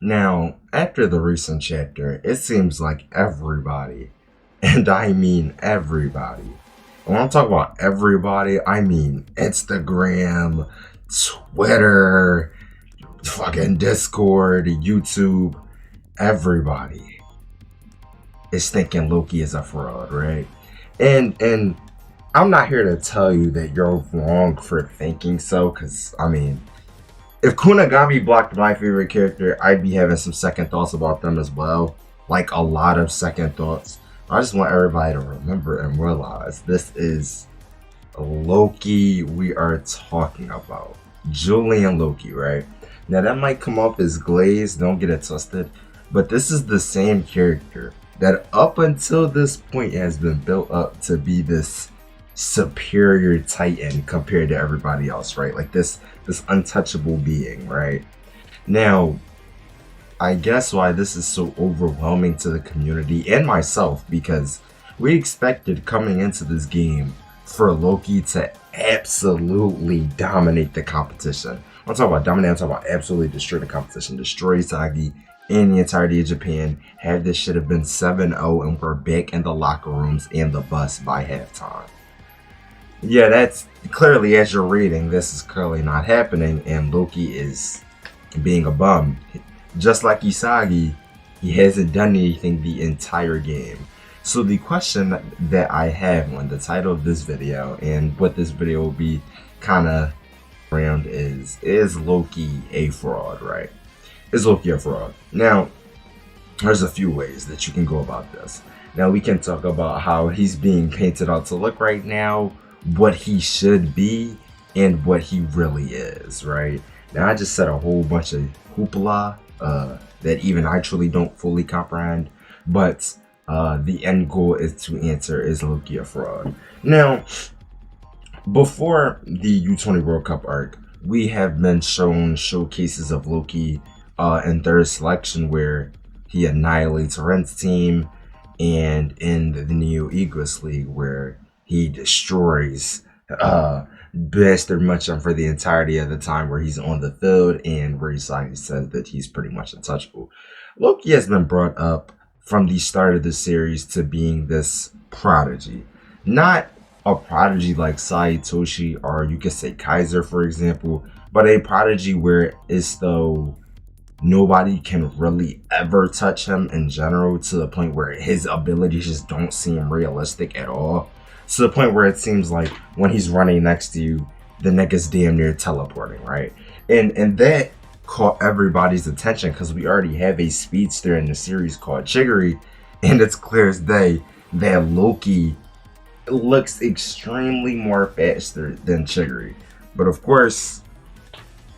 Now, after the recent chapter, it seems like everybody, and I mean everybody. When I'm talking about everybody, I mean Instagram, Twitter, fucking Discord, YouTube, everybody is thinking Loki is a fraud, right? And I'm not here to tell you that you're wrong for thinking so, because I mean, if Kunagami blocked my favorite character, I'd be having some second thoughts about them as well. Like a lot of second thoughts. I just want everybody to remember and realize this is Loki we are talking about. Julian Loki, right? Now that might come up as glazed, don't get it twisted. But this is the same character that up until this point has been built up to be this superior titan compared to everybody else, right? Like this untouchable being, right? Now, I guess why this is so overwhelming to the community and myself, because we expected coming into this game for Loki to absolutely dominate the competition. I'm talking about dominate, I'm talking about absolutely destroy the competition, destroy Sagi and the entirety of Japan. Have this should have been 7-0 and we're back in the locker rooms and the bus by halftime. Yeah, that's clearly, as you're reading, this is clearly not happening, and Loki is being a bum. Just like Isagi, he hasn't done anything the entire game. So the question that I have on the title of this video, and what this video will be kind of around, is Loki a fraud, right? Is Loki a fraud? Now, there's a few ways that you can go about this. Now, we can talk about how he's being painted out to look right now, what he should be, and what he really is, right? Now, I just said a whole bunch of hoopla that even I truly don't fully comprehend, but the end goal is to answer, is Loki a fraud? Now, before the U20 World Cup arc, we have been shown showcases of Loki in third selection where he annihilates Ren's team, and in the Neo Eagles League where he destroys Bastard Muncham for the entirety of the time where he's on the field, and where he says that he's pretty much untouchable. Loki has been brought up from the start of the series to being this prodigy. Not a prodigy like Saitoshi or you could say Kaiser, for example, but a prodigy where it's though nobody can really ever touch him in general, to the point where his abilities just don't seem realistic at all. To the point where it seems like when he's running next to you, the nigga's damn near teleporting, right? And that caught everybody's attention because we already have a speedster in the series called Chigiri, and it's clear as day that Loki looks extremely more faster than Chigiri. But of course,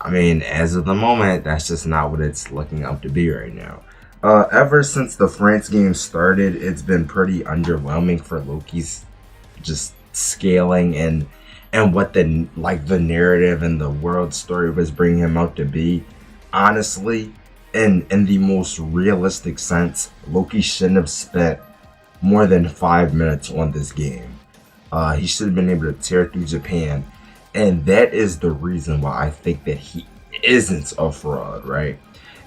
I mean, as of the moment, that's just not what it's looking up to be right now. Ever since the France game started, it's been pretty underwhelming for Loki's just scaling and what the narrative and the world story was bringing him out to be. Honestly, in the most realistic sense, Loki shouldn't have spent more than 5 minutes on this game. He should have been able to tear through Japan, and that is the reason why I think that he isn't a fraud, right?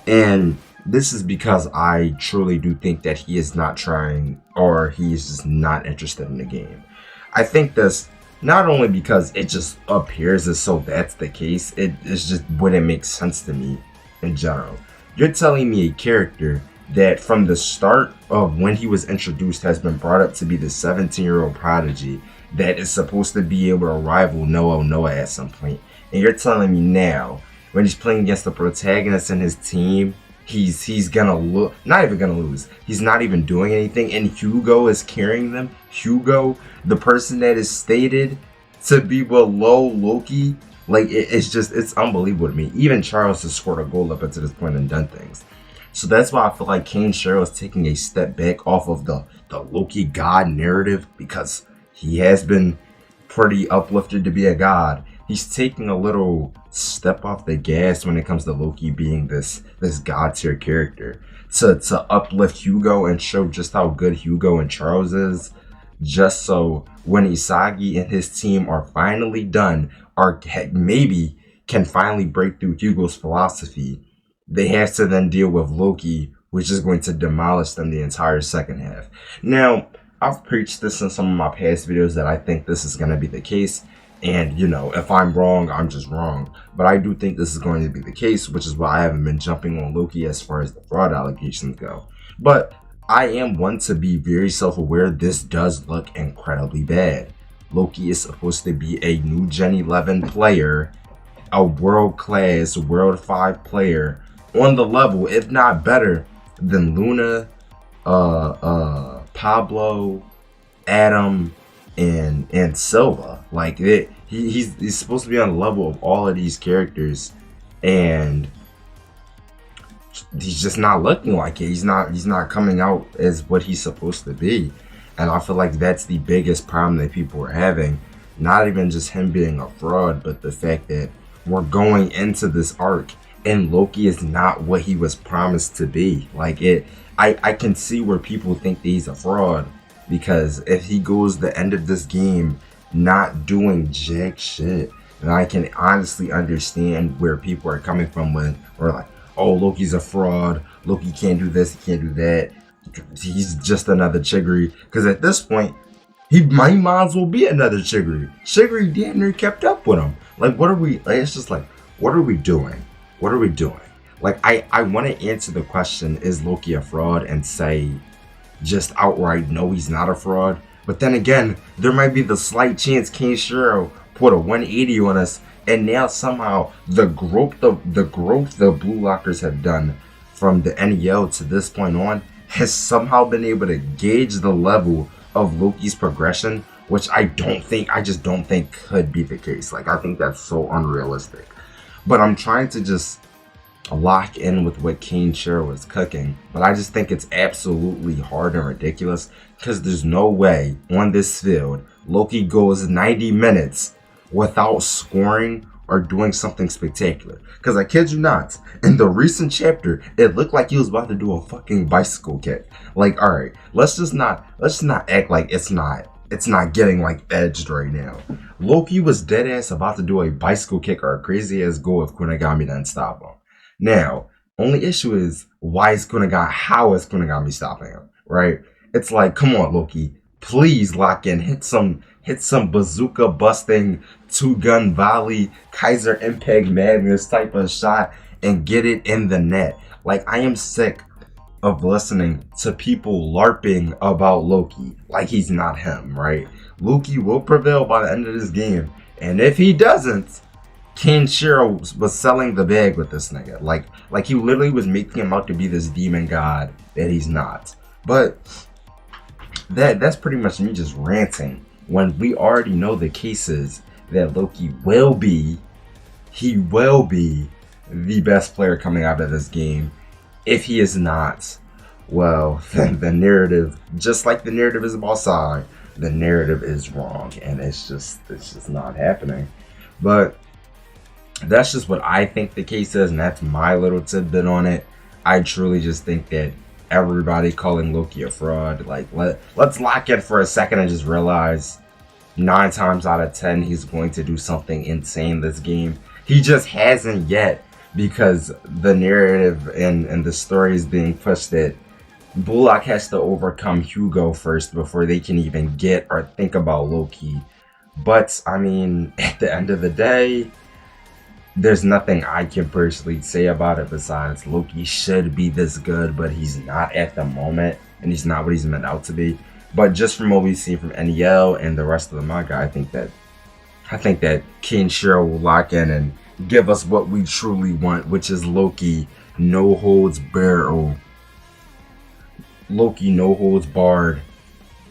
And this is because I truly do think that he is not trying, or he is just not interested in the game. I think this not only because it just appears as though that's the case, it just wouldn't make sense to me in general. You're telling me a character that from the start of when he was introduced has been brought up to be the 17-year-old prodigy that is supposed to be able to rival Noah at some point, and you're telling me now when he's playing against the protagonist in his team, he's gonna look, not even gonna lose, he's not even doing anything, and Hugo is carrying them. Hugo, the person that is stated to be below Loki, like it's unbelievable to me. Even Charles has scored a goal up until this point and done things. So that's why I feel like Kane Cheryl is taking a step back off of the Loki god narrative, because he has been pretty uplifted to be a god. He's taking a little step off the gas when it comes to Loki being this god tier character, to uplift Hugo and show just how good Hugo and Charles is, just so when Isagi and his team are finally done, or maybe can finally break through Hugo's philosophy, they have to then deal with Loki, which is going to demolish them the entire second half. Now, I've preached this in some of my past videos that I think this is going to be the case. And, you know, if I'm wrong, I'm just wrong. But I do think this is going to be the case, which is why I haven't been jumping on Loki as far as the fraud allegations go. But I am one to be very self-aware. This does look incredibly bad. Loki is supposed to be a new Gen 11 player, a world-class, World 5 player on the level, if not better, than Luna, Pablo, Adam, and Silva. Like he's supposed to be on the level of all of these characters, and he's just not looking like it. He's not coming out as what he's supposed to be. And I feel like that's the biggest problem that people are having. Not even just him being a fraud, but the fact that we're going into this arc and Loki is not what he was promised to be. Like I can see where people think that he's a fraud, because if he goes the end of this game not doing jack shit, then I can honestly understand where people are coming from when we're like, oh, Loki's a fraud, Loki can't do this, he can't do that, he's just another Chigri. Because at this point, he might as well be another Chigri. Chigri damn near kept up with him. Like, what are we, like, it's just like, what are we doing? What are we doing? Like, I want to answer the question, is Loki a fraud, and say just outright, no, he's not a fraud. But then again, there might be the slight chance Kane Shiro put a 180 on us, and now somehow the growth the Blue Lockers have done from the NEL to this point on has somehow been able to gauge the level of Loki's progression, which I just don't think could be the case. Like, I think that's so unrealistic. But I'm trying to just lock in with what Kane Shiro was cooking, but I just think it's absolutely hard and ridiculous, because there's no way on this field Loki goes 90 minutes without scoring or doing something spectacular. Because I kid you not, in the recent chapter, it looked like he was about to do a fucking bicycle kick. Like, all right, let's just not act like it's not getting like edged right now. Loki was dead ass about to do a bicycle kick or a crazy ass goal if Kunigami didn't stop him. Now, only issue is how is Kunigami stopping him, right? It's like, come on, Loki, please lock in, hit some bazooka busting, 2-gun volley, Kaiser Impact Magnus type of shot and get it in the net. Like, I am sick of listening to people LARPing about Loki like he's not him, right? Loki will prevail by the end of this game, and if he doesn't, Kane Shiro was selling the bag with this nigga. Like he literally was making him out to be this demon god that he's not. But that's pretty much me just ranting, when we already know the cases that Loki will be the best player coming out of this game. If he is not, well, then the narrative, just like the narrative is about Sai, the narrative is wrong, and it's just not happening. But that's just what I think the case is, and that's my little tidbit on it. I truly just think that everybody calling Loki a fraud, like, let's lock in for a second and just realize 9 times out of 10 he's going to do something insane this game. He just hasn't yet, because the narrative and the story is being pushed that Bullock has to overcome Hugo first before they can even get or think about Loki. But I mean, at the end of the day, there's nothing I can personally say about it besides Loki should be this good, but he's not at the moment, and he's not what he's meant out to be. But just from what we've seen from NEL and the rest of the manga, I think that Kane Shiro will lock in and give us what we truly want, which is Loki no holds barred,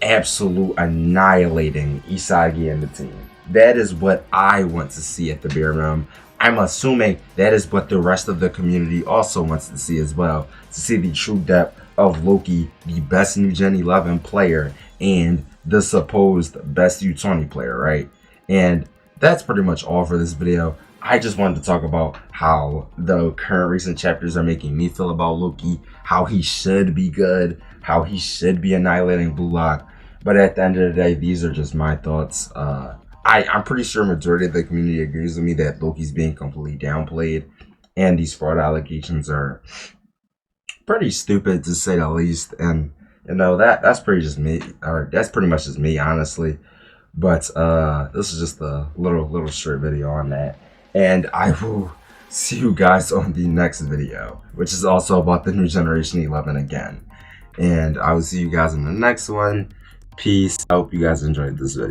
absolute annihilating Isagi and the team. That is what I want to see at the bare minimum. I'm assuming that is what the rest of the community also wants to see as well. To see the true depth of Loki, the best New Gen 11 player and the supposed best U20 player, right? And that's pretty much all for this video. I just wanted to talk about how the current recent chapters are making me feel about Loki, how he should be good, how he should be annihilating Blue Lock. But at the end of the day, these are just my thoughts. I'm pretty sure majority of the community agrees with me that Loki's being completely downplayed. And these fraud allegations are pretty stupid to say the least. And you know that's pretty just me, or that's pretty much just me, honestly. But this is just a little short video on that, and I will see you guys on the next video, which is also about the new Generation 11 again. And I will see you guys in the next one. Peace. I hope you guys enjoyed this video.